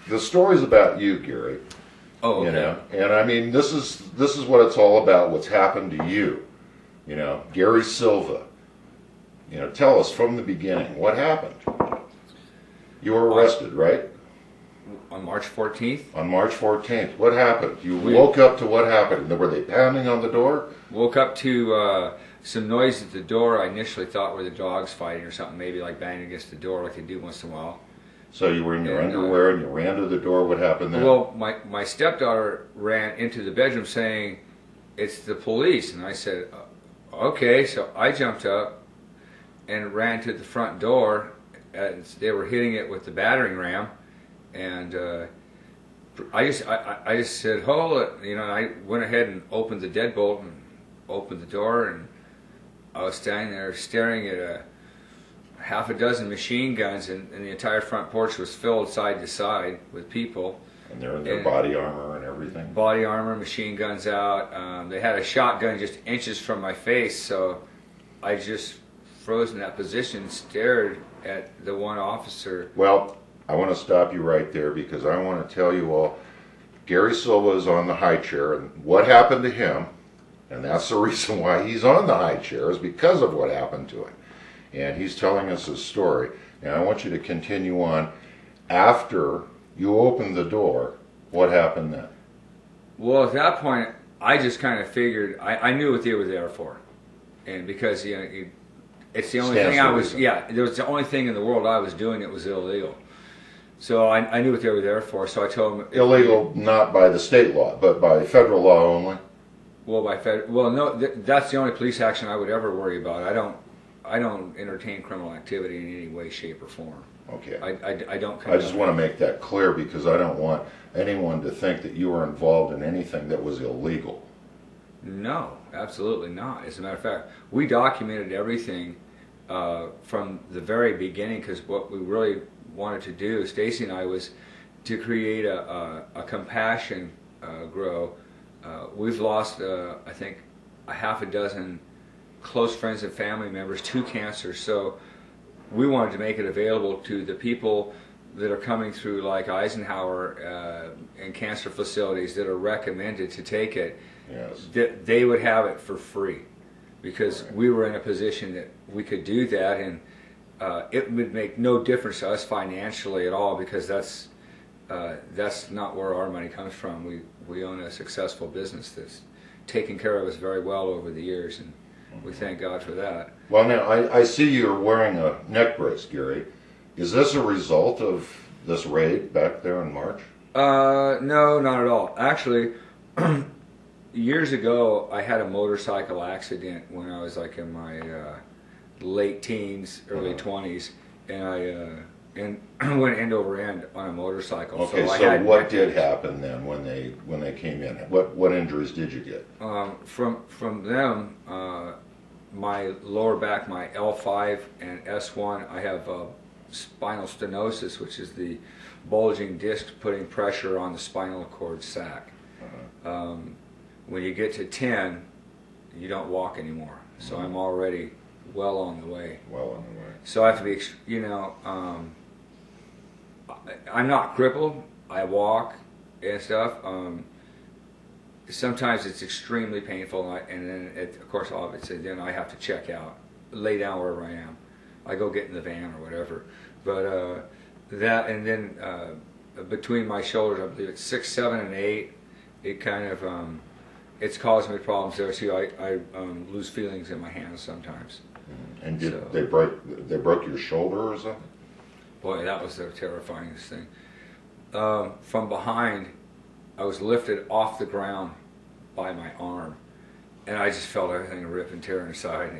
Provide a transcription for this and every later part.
the story's about you, Gary. Oh, okay. You know, and I mean, this is what it's all about. What's happened to you? You know, Gary Silva. You know, tell us from the beginning what happened. You were arrested, right? On March 14th? On March 14th. What happened? You woke up to what happened? Were they pounding on the door? Woke up to some noise at the door. I initially thought were the dogs fighting or something, maybe like banging against the door like they do once in a while. So you were in your underwear and you ran to the door. What happened then? Well, my stepdaughter ran into the bedroom saying, "It's the police." And I said, "Okay." So I jumped up and ran to the front door. As they were hitting it with the battering ram. And I just said, "Hold it," you know. And I went ahead and opened the deadbolt and opened the door, and I was standing there staring at half a dozen machine guns, and the entire front porch was filled side to side with people. And they're in their body armor and everything. Body armor, machine guns out. They had a shotgun just inches from my face, so I just froze in that position, stared at the one officer. Well, I want to stop you right there because I want to tell you all, Gary Silva is on the high chair, and what happened to him, and that's the reason why he's on the high chair, is because of what happened to him. And he's telling us his story. Now I want you to continue on. After you opened the door, what happened then? Well, at that point, I just kind of figured, I knew what they were there for. And because, you know, it's the only thing I was, it was the only thing in the world I was doing that was illegal. So I knew what they were there for, so I told them... Illegal not by the state law, but by federal law only? Well, no, that's the only police action I would ever worry about. I don't entertain criminal activity in any way, shape, or form. Okay. I don't... I just want to make that clear because I don't want anyone to think that you were involved in anything that was illegal. No, absolutely not. As a matter of fact, we documented everything from the very beginning, because what we really wanted to do, Stacy and I, was to create a compassion grow. We've lost, I think, a half a dozen close friends and family members to cancer, so we wanted to make it available to the people that are coming through, like Eisenhower and cancer facilities that are recommended to take it. Yes. That they would have it for free, because we were in a position that we could do that, and it would make no difference to us financially at all, because that's not where our money comes from. We own a successful business that's taken care of us very well over the years, and we thank God for that. Well, now I see you're wearing a neck brace, Gary. Is this a result of this raid back there in March? No, not at all. Actually, years ago, I had a motorcycle accident when I was like in my late teens, early 20s, and I went end over end on a motorcycle. Okay, so what did happen then when they came in? What injuries did you get? From them, my lower back, my L5 and S1, I have spinal stenosis, which is the bulging disc putting pressure on the spinal cord sac. When you get to 10, you don't walk anymore. So I'm already well on the way. Well on the way. So I have to be, you know, I'm not crippled. I walk and stuff. Sometimes it's extremely painful, and then, of course, obviously, then I have to check out, lay down wherever I am. I go get in the van or whatever. But that, and then between my shoulders, I believe it's 6, 7, and 8, it kind of, it's caused me problems there too. I lose feelings in my hands sometimes. And did they broke your shoulder or something? Boy, that was the terrifyingest thing. From behind, I was lifted off the ground by my arm, and I just felt everything rip and tear inside.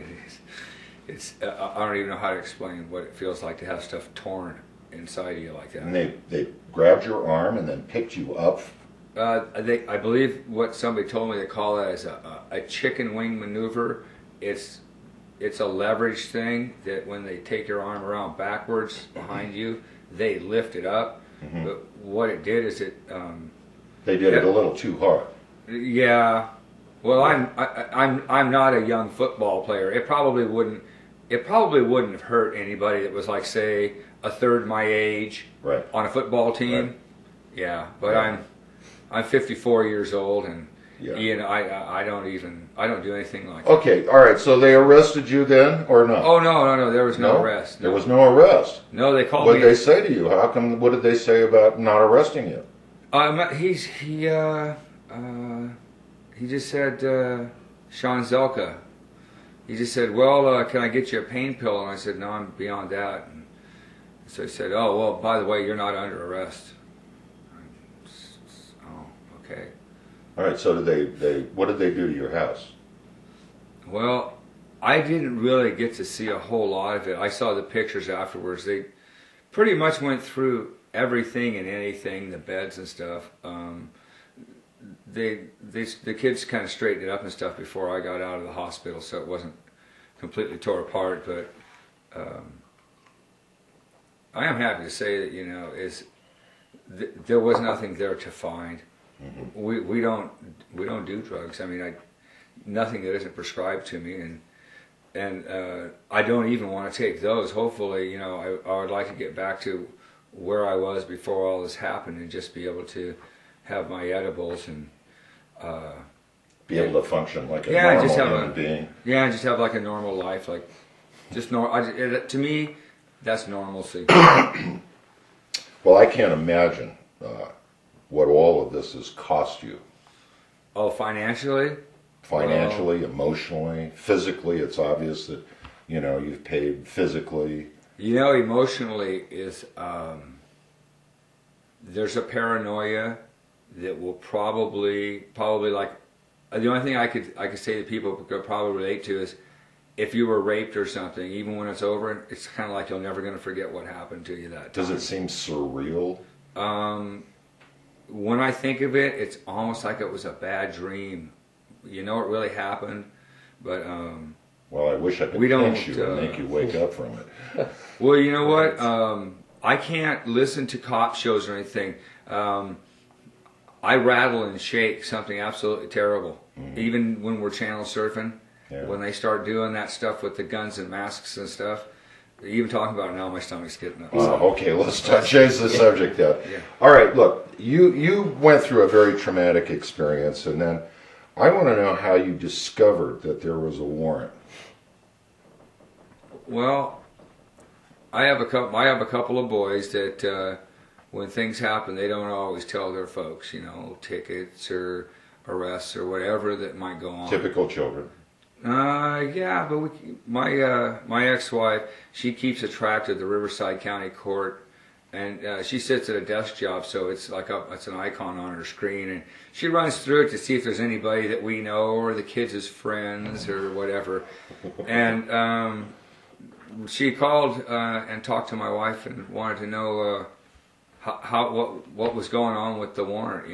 I don't even know how to explain what it feels like to have stuff torn inside of you like that. And they grabbed your arm and then picked you up? I believe what somebody told me they call it as a chicken wing maneuver. It's a leverage thing that when they take your arm around backwards behind you, they lift it up. But what it did is they did it a little too hard. Yeah. Well, I'm not a young football player. It probably wouldn't have hurt anybody that was like, say, a third my age right. on a football team. Yeah, but I'm 54 years old, and Yeah. I don't do anything like that. Okay, all right. So they arrested you then, or not? Oh no, there was no arrest. There was no arrest. No, they called What me. did they say to you? How come? What did they say about not arresting you? He just said, Sean Zelka. He just said, well, can I get you a pain pill? And I said, no, I'm beyond that. And so he said, oh, well, by the way, you're not under arrest. Oh, okay. All right. So did they? What did they do to your house? Well, I didn't really get to see a whole lot of it. I saw the pictures afterwards. They pretty much went through everything and anything, the beds and stuff. The kids kind of straightened it up and stuff before I got out of the hospital, so it wasn't completely tore apart. But I am happy to say that there was nothing there to find. Mm-hmm. We don't do drugs. I mean, nothing that isn't prescribed to me, and I don't even want to take those. Hopefully, I would like to get back to where I was before all this happened and just be able to have my edibles and be able to function like a normal human being. Yeah, just have like a normal life, like just normal. To me, that's normalcy. Well, I can't imagine what all of this has cost you. Oh, financially? Financially, emotionally, physically. It's obvious that you've paid physically. Emotionally is there's a paranoia that will probably like the only thing I could say that people could probably relate to is if you were raped or something, even when it's over, it's kind of like you're never going to forget what happened to you that time. Does it seem surreal? When I think of it, it's almost like it was a bad dream. It really happened, but well, I wish I could pinch you and make you wake up from it. Well, you know what? I can't listen to cop shows or anything. I rattle and shake something absolutely terrible. Mm-hmm. Even when we're channel surfing, when they start doing that stuff with the guns and masks and stuff, even talking about it now, my stomach's getting up. Okay, let's change the subject then. Yeah. All right, look, you went through a very traumatic experience, and then I want to know how you discovered that there was a warrant. Well, I have a couple of boys that when things happen, they don't always tell their folks. Tickets or arrests or whatever that might go on. Typical children. Yeah, but my ex-wife, she keeps a tract of the Riverside County Court, and she sits at a desk job, so it's like it's an icon on her screen, and she runs through it to see if there's anybody that we know or the kids' friends or whatever, and she called and talked to my wife and wanted to know what was going on with the warrant,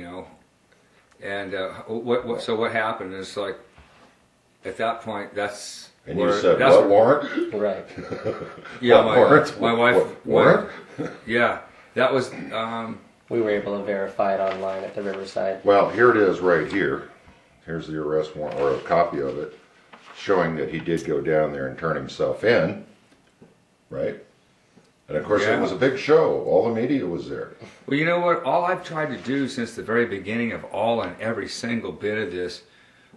and what happened. It's like at that point, that's and you said what warrant? Right. Yeah, my wife. Warrant? Yeah, that was. We were able to verify it online at the Riverside. Well, here it is, right here. Here's the arrest warrant, or a copy of it, showing that he did go down there and turn himself in. Right? And of course, it was a big show. All the media was there. Well, you know what? All I've tried to do since the very beginning of all and every single bit of this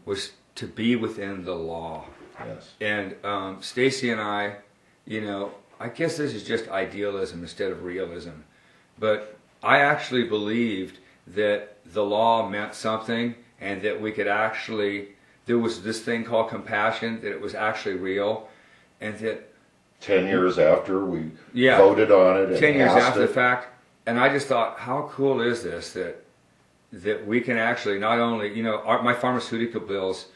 was to be within the law. Yes. And Stacy and I, I guess this is just idealism instead of realism. But I actually believed that the law meant something and that we could there was this thing called compassion, that it was actually real, and that 10 years after we voted on it. And 10 years after the fact. And I just thought, how cool is this that we can actually not only, my pharmaceutical bills,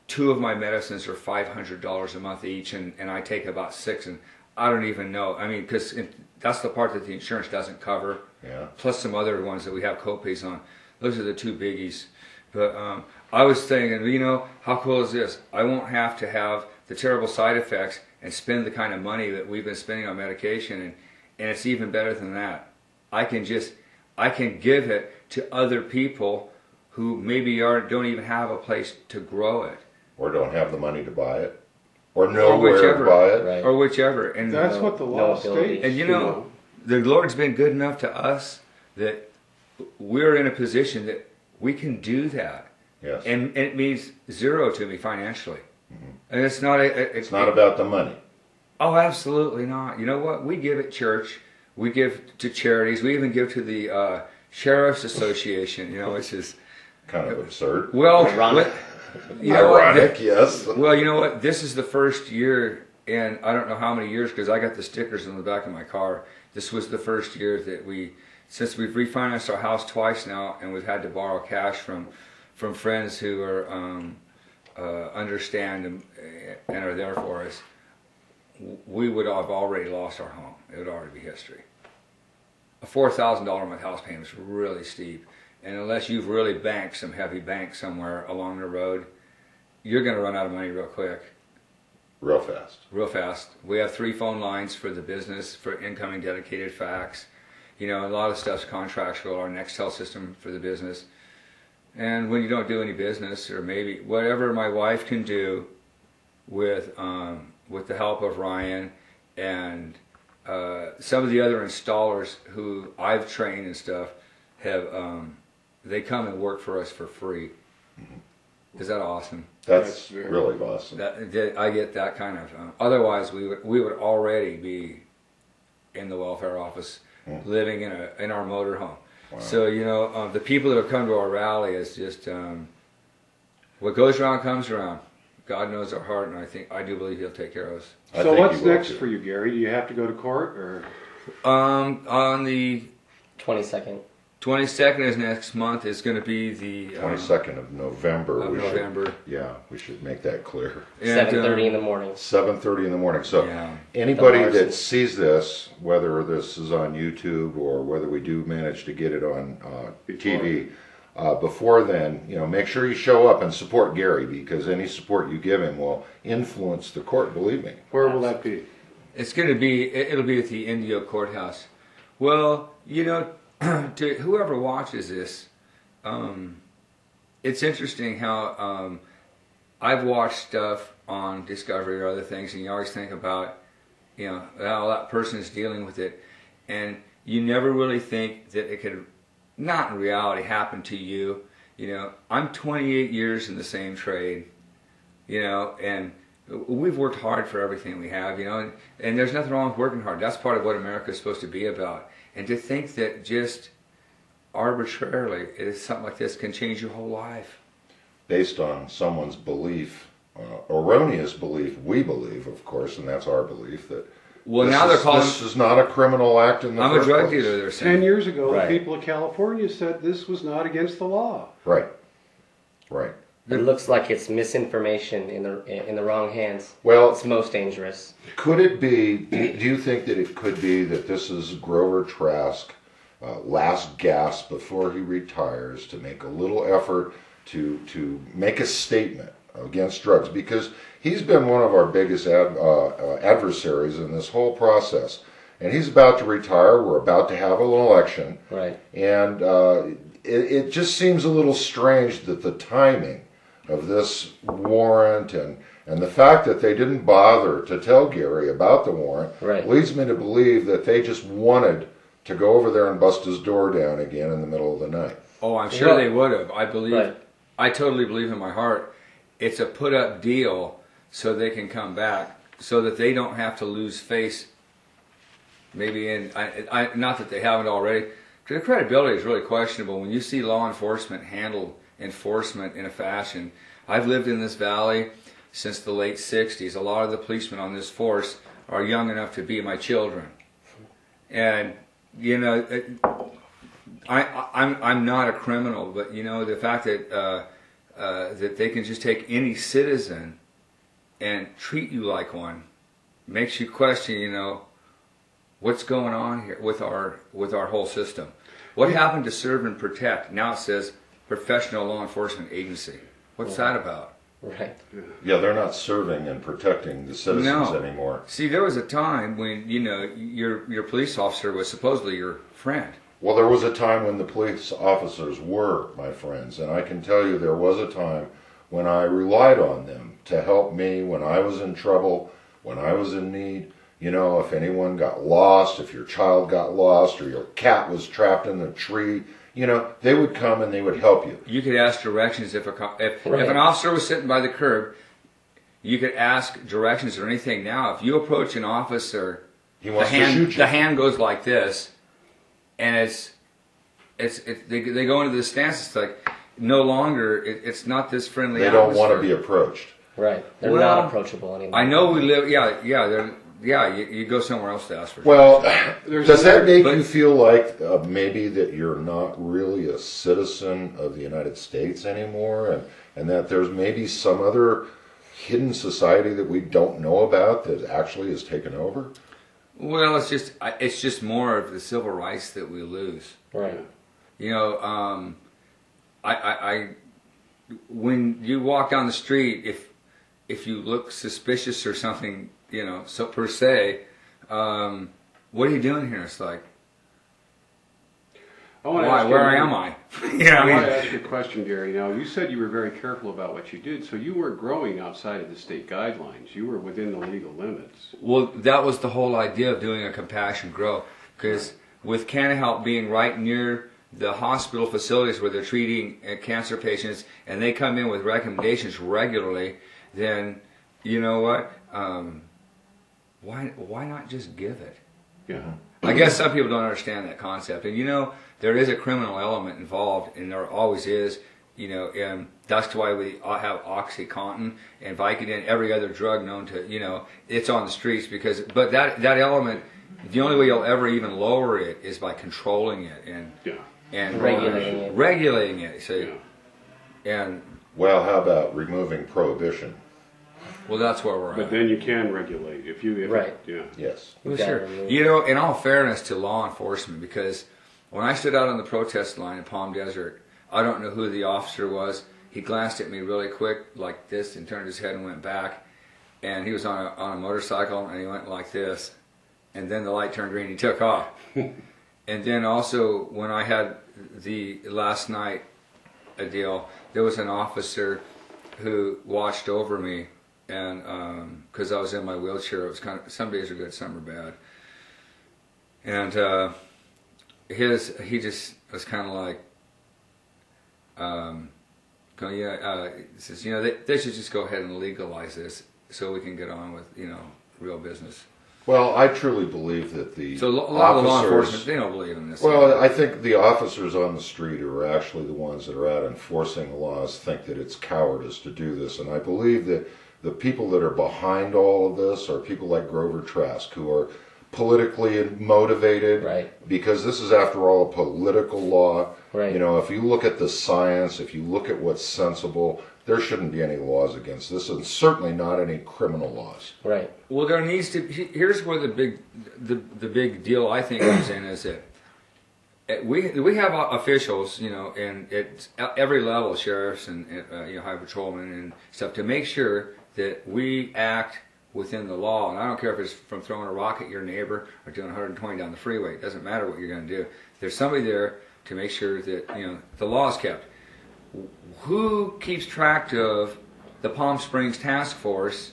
2 of my medicines are $500 a month each, and I take about 6, and I don't even know. I mean, because that's the part that the insurance doesn't cover. Yeah. Plus some other ones that we have co-pays on. Those are the 2 biggies. But I was thinking, how cool is this? I won't have to have the terrible side effects and spend the kind of money that we've been spending on medication, and it's even better than that. I can give it to other people who maybe don't even have a place to grow it. Or don't have the money to buy it. Or know where to buy it. Right. Or whichever. And that's what the law states. And the Lord's been good enough to us that we're in a position that we can do that. Yes. And it means zero to me financially. And it's not It's not about the money. Oh, absolutely not. You know what? We give at church. We give to charities. We even give to the Sheriff's Association, which is Kind of absurd. well, Ironic. you know what? Ironic, yes. Well, you know what? This is the first year in I don't know how many years, because I got the stickers on the back of my car. This was the first year that since we've refinanced our house twice now, and we've had to borrow cash from friends who are understand and are there for us. We would have already lost our home. It would already be history. A $4,000 a month house payment is really steep, and unless you've really banked some heavy bank somewhere along the road, you're going to run out of money real quick. Real fast. Real fast. We have 3 phone lines for the business for incoming dedicated fax. A lot of stuff's contractual. Our Nextel system for the business. And when you don't do any business, or maybe whatever my wife can do with the help of Ryan and some of the other installers who I've trained and stuff, have they come and work for us for free. Is that awesome? That's really awesome. That I get that kind of. Otherwise, we would already be in the welfare office, living in our motorhome. Wow. So the people that have come to our rally is just what goes around comes around. God knows our heart, and I do believe He'll take care of us. I So think what's you will, next too. for you, Gary? Do you have to go to court, or On the 22nd. 22nd is next month. Is going to be the 22nd of November. of we should- November. we should make that clear. And, 7:30 in the morning. 7:30 in the morning. So Yeah. anybody The that Larsons. sees this, whether this is on YouTube or whether we do manage to get it on TV, before then, make sure you show up and support Gary, because any support you give him will influence the court, believe me. where will that be? It's going to be. It'll be at the Indio Courthouse. Well, to whoever watches this, it's interesting how I've watched stuff on Discovery or other things, and you always think about, how that person is dealing with it, and you never really think that it could, not in reality, happen to you. I'm 28 years in the same trade, and we've worked hard for everything we have, and there's nothing wrong with working hard. That's part of what America is supposed to be about. And to think that just arbitrarily something like this can change your whole life. Based on someone's belief, erroneous belief, we believe, of course, and that's our belief, that Well, this now is, they're calling. this is not a criminal act in the I'm a first drug place. dealer. They're 10 saying. years ago, Right. the people of California said this was not against the law. Right. It looks like it's misinformation in the wrong hands. Well, It's most dangerous. could it be, do you think that it could be that this is Grover Trask last gasp before he retires to make a little effort to make a statement against drugs? Because he's been one of our biggest adversaries in this whole process. And he's about to retire. We're about to have an election. Right. And it just seems a little strange that the timing of this warrant and the fact that they didn't bother to tell Gary about the warrant Right. leads me to believe that they just wanted to go over there and bust his door down again in the middle of the night. Oh, I'm sure Well, they would have. I believe. Right. I totally believe in my heart. It's a put-up deal so they can come back, so that they don't have to lose face. Maybe not that they haven't already. Because the credibility is really questionable when you see law enforcement handle enforcement in a fashion. I've lived in this valley since the late '60s. A lot of the policemen on this force are young enough to be my children, and I'm not a criminal, but the fact that that they can just take any citizen and treat you like one makes you question, what's going on here with our whole system. What happened to serve and protect? Now it says professional law enforcement agency. What's that about? Right. Yeah, they're not serving and protecting the citizens No. anymore. See, there was a time when your police officer was supposedly your friend. Well, there was a time when the police officers were my friends, and I can tell you there was a time when I relied on them to help me when I was in trouble, when I was in need, You know, if anyone got lost, if your child got lost, or your cat was trapped in a tree, you know, they would come and they would help you. You could ask directions if if Right. an officer was sitting by the curb. You could ask directions or anything. Now, if you approach an officer, He wants to shoot you. the hand goes like this, and they go into this stance. It's like no longer. It's not this friendly. They don't want to atmosphere. be approached. Right. They're Well, not approachable anymore. I know we live. You go somewhere else to ask for. Well, There's does that make but- you feel like maybe that you're not really a citizen of the United States anymore, and that there's maybe some other hidden society that we don't know about that actually has taken over? Well, it's just more of the civil rights that we lose. Right. You know, when you walk down the street, if you look suspicious or something, you know, so per se, what are you doing here? It's like, I want to why? ask Where you, am I? You know, I what want I to mean, ask you a question, Gary. Now, you said you were very careful about what you did, so you weren't growing outside of the state guidelines. You were within the legal limits. well, that was the whole idea of doing a compassion grow, because with Canna Help being right near the hospital facilities where they're treating cancer patients, and they come in with recommendations regularly, then you know what? Why not just give it? Yeah. I guess some people don't understand that concept, and you know there is a criminal element involved, and there always is. You know, and that's why we have OxyContin and Vicodin, every other drug known to, you know, it's on the streets but that element, the only way you'll ever even lower it is by controlling it and regulating it. So, Yeah. and Well, how about removing prohibition? well, that's where we're But at. then you can regulate if Right. Yeah. Yes. Well, gotta sure. remove You know, in all fairness to law enforcement, because when I stood out on the protest line in Palm Desert, I don't know who the officer was. He glanced at me really quick, like this, and turned his head and went back. And he was on a motorcycle, and he went like this. And then the light turned green, and he took off. And then also, when I had the last night a deal, there was an officer who watched over me, and because I was in my wheelchair, it was kind of, some days are good, some are bad. And he just was kind of like, going, he says, you know, they should just go ahead and legalize this so we can get on with, you know, real business. Well, I truly believe that the So a lot of the law officers- enforcement, they don't believe in this. Well, I think the officers on the street who are actually the ones that are out enforcing the laws think that it's cowardice to do this. And I believe that the people that are behind all of this are people like Grover Trask, who are politically motivated. Right. Because this is, after all, a political law. Right. You know, if you look at the science, if you look at what's sensible, there shouldn't be any laws against this, and certainly not any criminal laws. Right. Well, there needs to. Here's where the big deal I think comes in is that we have officials, you know, and at every level, sheriffs and you know, highway patrolmen and stuff, to make sure that we act within the law. And I don't care if it's from throwing a rock at your neighbor or doing 120 down the freeway. It doesn't matter what you're going to do. There's somebody there to make sure that, you know, the law is kept. Who keeps track of the Palm Springs Task Force?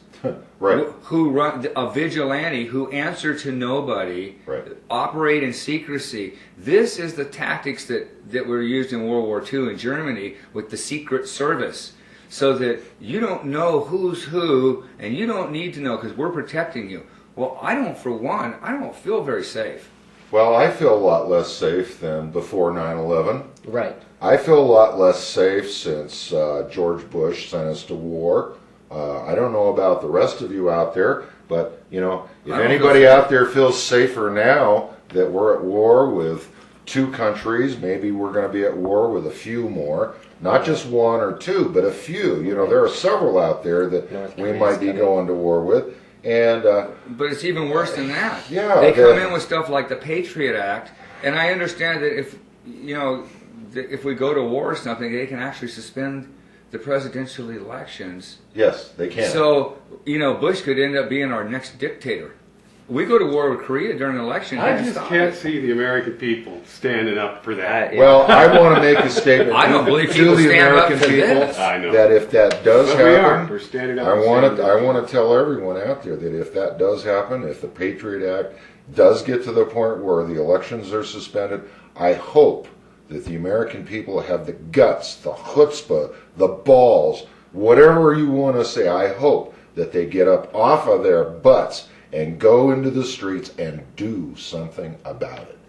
Right. Who run a vigilante who answer to nobody, Right. operate in secrecy. This is the tactics that were used in World War II in Germany with the Secret Service, so that you don't know who's who, and you don't need to know because we're protecting you. Well, I don't feel very safe. Well, I feel a lot less safe than before 9/11. Right. I feel a lot less safe since George Bush sent us to war. I don't know about the rest of you out there, but you know, if I don't anybody feel safe. out there feels safer now that we're at war with two countries, maybe we're going to be at war with a few more. Not just one or two, but a few. You know, there are several out there that North we Korea's might be coming. going to war with. And But it's even worse than that. Yeah, they come the- in with stuff like the Patriot Act, and I understand that if you know, if we go to war or something, they can actually suspend the presidential elections. yes, they can. So you know, Bush could end up being our next dictator. We go to war with Korea during an election. I and just stop can't it. see the American people standing up for that. Yeah. Well, I want to make a statement I don't believe to people the stand up American for people this. I know. that if that does But we are. happen, We're standing up. I and want saying to. I want to tell everyone out there that if that does happen, if the Patriot Act does get to the point where the elections are suspended, I hope that the American people have the guts, the chutzpah, the balls, whatever you want to say. I hope that they get up off of their butts and go into the streets and do something about it.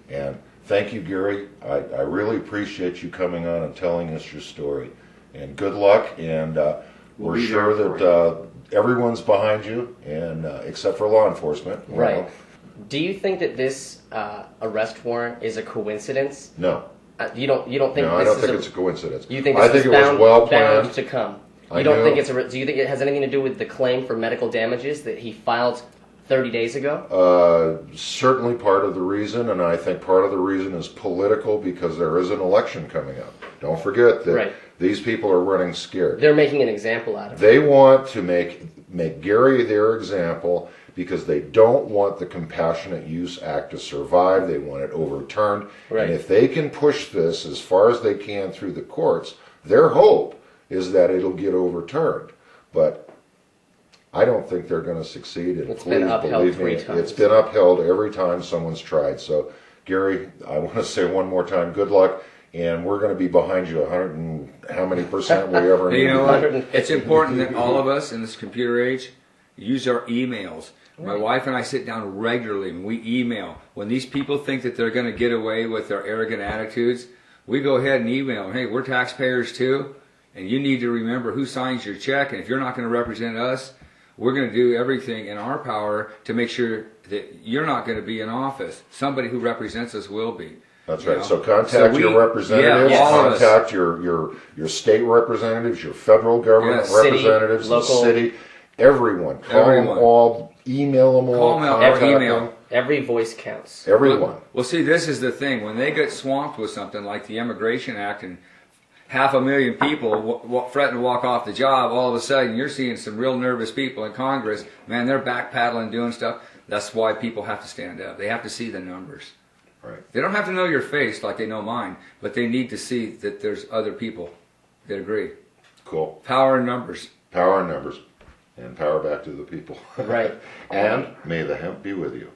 And thank you, Gary. I really appreciate you coming on and telling us your story. And good luck. And We'll we're be sure there for that everyone's behind you, and except for law enforcement. you Right. know. Do you think that this arrest warrant is a coincidence? No, You don't think no, this I don't is think a, it's a coincidence. you think I this think is it was bound, well bound planned. to come? I You don't know. think it's do you think it has anything to do with the claim for medical damages that he filed 30 days ago? Certainly part of the reason, and I think part of the reason is political because there is an election coming up. Don't forget that Right. these people are running scared. They're making an example out of it. They want to make Gary their example because they don't want the Compassionate Use Act to survive. They want it overturned. Right. And if they can push this as far as they can through the courts, their hope is that it'll get overturned. But I don't think they're going to succeed. And It's been please upheld believe me, 3 times. it's been upheld every time someone's tried. So, Gary, I want to say one more time, good luck. And we're going to be behind you 100 and how many percent we ever Hey, need. you know to what? be. 150. It's important that all of us in this computer age use our emails. My wife and I sit down regularly and we email. When these people think that they're going to get away with their arrogant attitudes, we go ahead and email them. Hey, we're taxpayers too, and you need to remember who signs your check. And if you're not going to represent us, we're going to do everything in our power to make sure that you're not going to be in office. Somebody who represents us will be. That's You right. know? So contact So your representatives, yeah, all of us. contact your state representatives, your federal government Yes. City, representatives, local. the city, everyone. Call Everyone. them all, email them all, Call them out, contact email. them. Every voice counts. Everyone. Well, see, this is the thing. When they get swamped with something like the Immigration Act and 500,000 people threaten to walk off the job, all of a sudden you're seeing some real nervous people in Congress. Man, they're backpedaling, doing stuff. That's why people have to stand up. They have to see the numbers. Right. They don't have to know your face like they know mine, but they need to see that there's other people that agree. Cool. Power in numbers. Power in numbers. And power back to the people. Right. And may the hemp be with you.